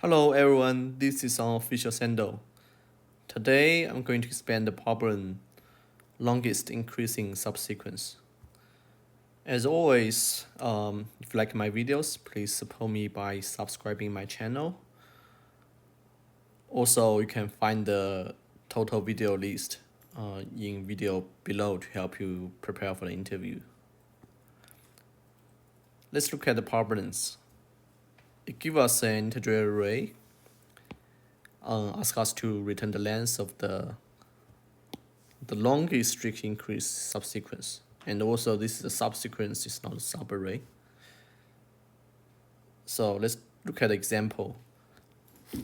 Hello everyone, this is Unofficial Sando. Today I'm going to expand the problem longest increasing subsequence. As always, if you like my videos, please support me by subscribing my channel. Also, you can find the total video list in video below to help you prepare for the interview. Let's look at the problems. It gives us an integer array. Ask us to return the length of the longest strict increase subsequence. And also this is a subsequence, it's not a subarray. So let's look at the example.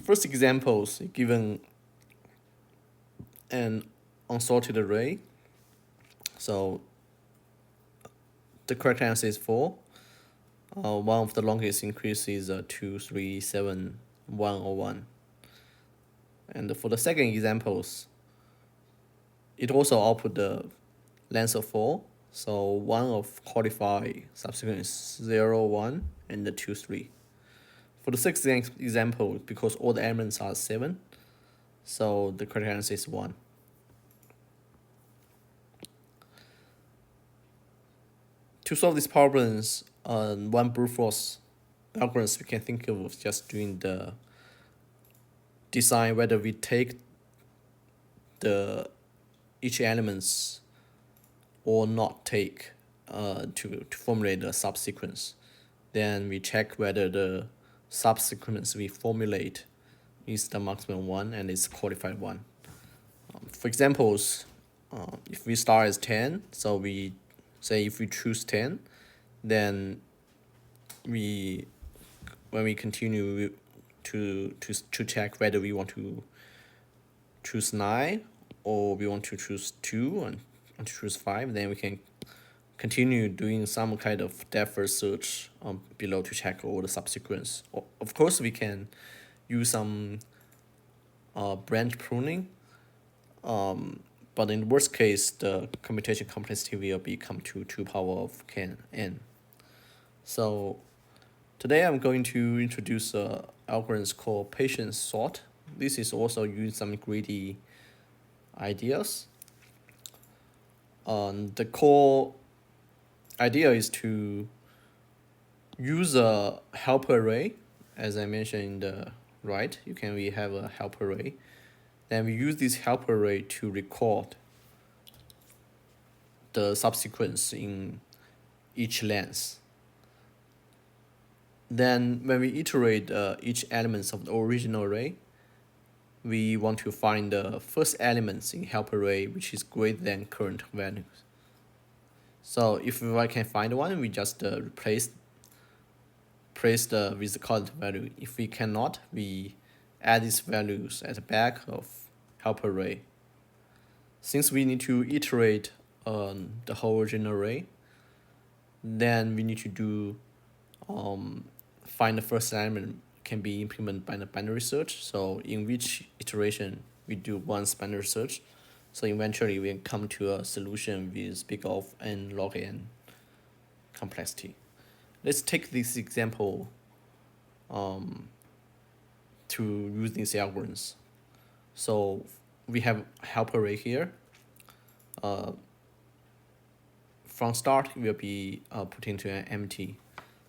First example is given an unsorted array. So the correct answer is 4. One of the longest increase is 2, 3, 7, 1, or 1. And for the second examples, it also output the length of 4. So one of qualified subsequence 0, 1, and the 2, 3. For the sixth example, because all the elements are 7, so the correct answer is 1. To solve these problems, one brute force algorithm we can think of is just doing the design whether we take each elements or not take to formulate the subsequence. Then we check whether the subsequence we formulate is the maximum one and is qualified one. For examples, if we start as 10, so we say if we choose 10, then when we continue to check whether we want to choose 9 or we want to choose 2 and to choose 5, then we can continue doing some kind of depth first search below to check all the subsequence. Of course, we can use some branch pruning, but in the worst case, the computation complexity will become to 2 power of n. So today I'm going to introduce algorithms called patience sort. This is also using some greedy ideas. The core idea is to use a helper array. As I mentioned in the right, we have a helper array. Then we use this helper array to record the subsequence in each length. Then when we iterate each element of the original array, we want to find the first elements in helper array which is greater than current values. So if I can find one, we just replace with the current value. If we cannot, we add these values at the back of helper array. Since we need to iterate the whole original array, then we need to do find the first element can be implemented by the binary search. So in which iteration we do one binary search. So eventually we come to a solution with big of n log n complexity. Let's take this example to use these algorithms. So we have helper array here. From start will be put into an empty.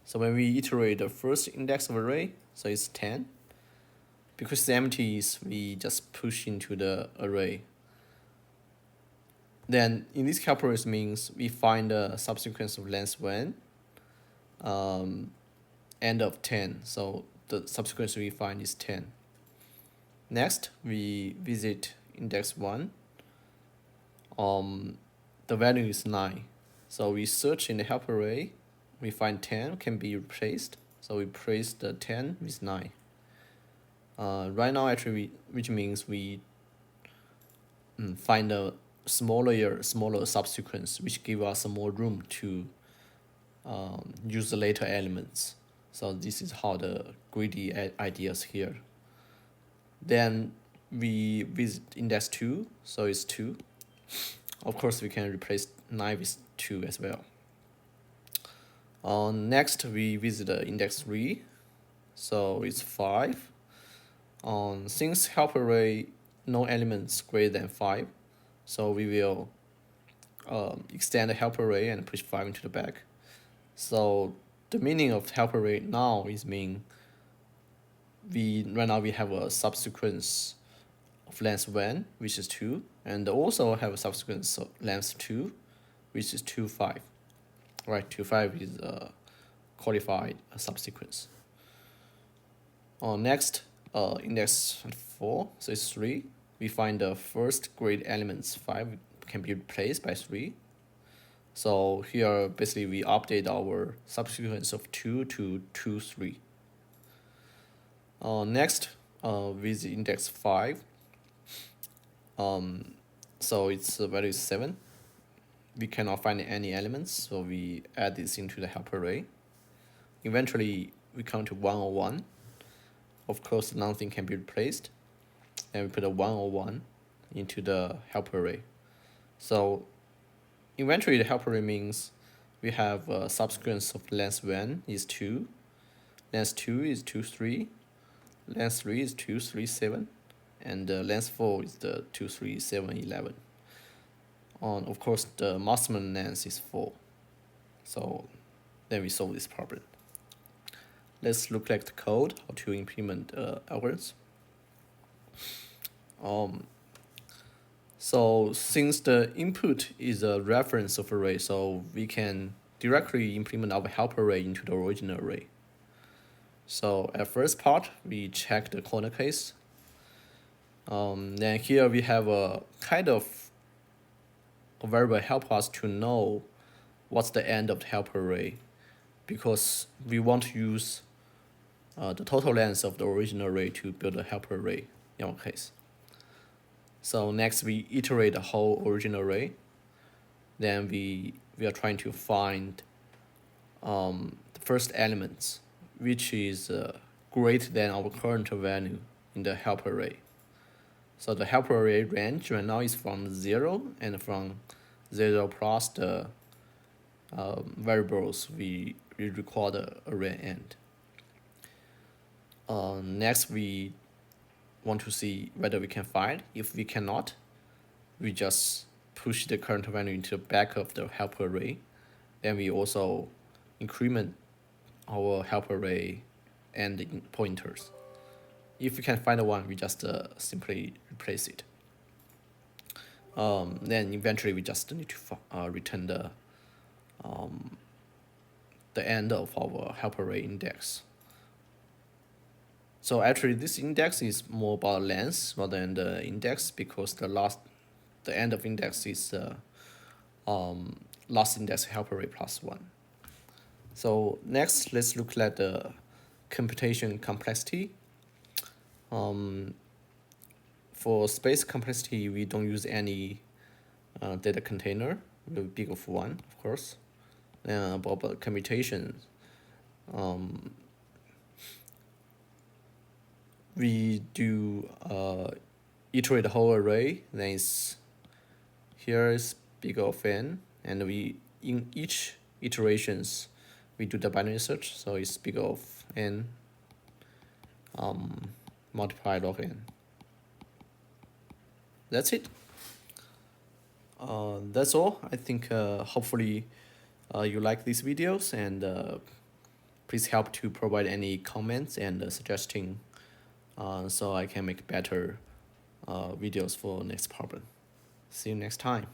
So when we iterate the first index of array, so it's 10. Because it's empty, we just push into the array. Then in this calculus means we find a subsequence of length when end of 10. So the subsequence we find is 10. Next, we visit index 1. The value is 9. So we search in the helper array. We find 10 can be replaced. So we replace the 10 with 9. Right now, actually, which means we find a smaller subsequence, which give us more room to use the later elements. So this is how the greedy ideas here. Then we visit index 2, so it's 2. Of course, we can replace 9 with 2 as well. Next, we visit the index 3, so it's 5. Since help array no elements greater than 5, so we will extend the help array and push 5 into the back. So the meaning of help array now is mean right now we have a subsequence of length 1, which is 2, and also have a subsequence of length 2, which is 2, 5. Right, 2, 5 is qualified subsequence. Next, index 4, so it's 3. We find the first grade elements 5 can be replaced by 3. So here, basically, we update our subsequence of 2 to 2, 3. Next, with index 5, so its value is 7. We cannot find any elements, so we add this into the help array. Eventually, we come to 101. Of course, nothing can be replaced. And we put a 101 into the help array. So eventually, the help array means we have a subsequence of length 1 is 2, length 2 is 2, 3, length 3 is 2, 3, 7, and length 4 is the 2, 3, 7, 11. Of course, the maximum length is 4. So then we solve this problem. Let's look at the code, how to implement algorithms. So since the input is a reference of array, so we can directly implement our help array into the original array. So at first part, we check the corner case. Then here we have a kind of a variable help us to know what's the end of the help array, because we want to use the total length of the original array to build a help array in our case. So next we iterate the whole original array. Then we are trying to find the first elements, which is greater than our current value in the help array. So the help array range right now is from 0 and from 0 plus the variables we record the array end. Next, we want to see whether we can find. If we cannot, we just push the current value into the back of the help array. Then we also increment our help array and pointers. If we can find one, we just simply replace it. Then eventually we just need to return the end of our help array index. So actually, this index is more about length rather than the index, because the end of index is last index help array plus 1. So next, let's look at the computation complexity. For space complexity, we don't use any data container, the big of 1, of course. About computation, we do iterate the whole array. Then here is big of n, and we in each iterations we do the binary search, so it's big of n multiply log n. That's it. That's all. I think hopefully you like these videos, and please help to provide any comments and suggesting so I can make better videos for next problem. See you next time.